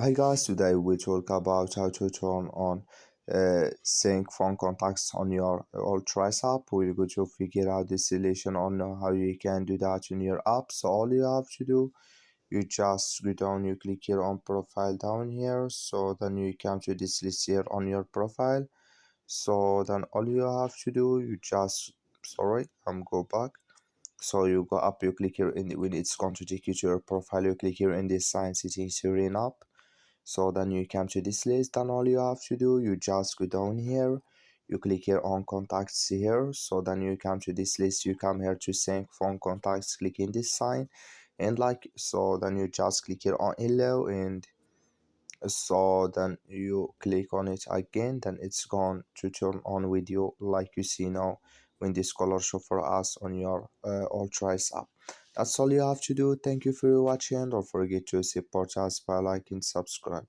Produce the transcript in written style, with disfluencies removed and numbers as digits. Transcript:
Hi guys, today we talk about how to turn on sync phone contacts on your AllTrails app. We're going to figure out the solution on how you can do that in your app. So all you have to do, you just go down, you click here on profile down here. So then you come to this list here on your profile. So then all you have to do, you just, sorry, go back. So you go up, you click here when it's going to take you to your profile, you click here in this sign settings here in app. So then you come to this list, and all you have to do, you just go down here, you click here on contacts here. So then you come to this list, you come here to sync phone contacts, click in this sign, and like so then you just click here on hello, and so then you click on it again, then it's going to turn on video like you see now when this color show for us on your AllTrails app. That's all you have to do. Thank you for watching. Don't forget to support us by liking, subscribe.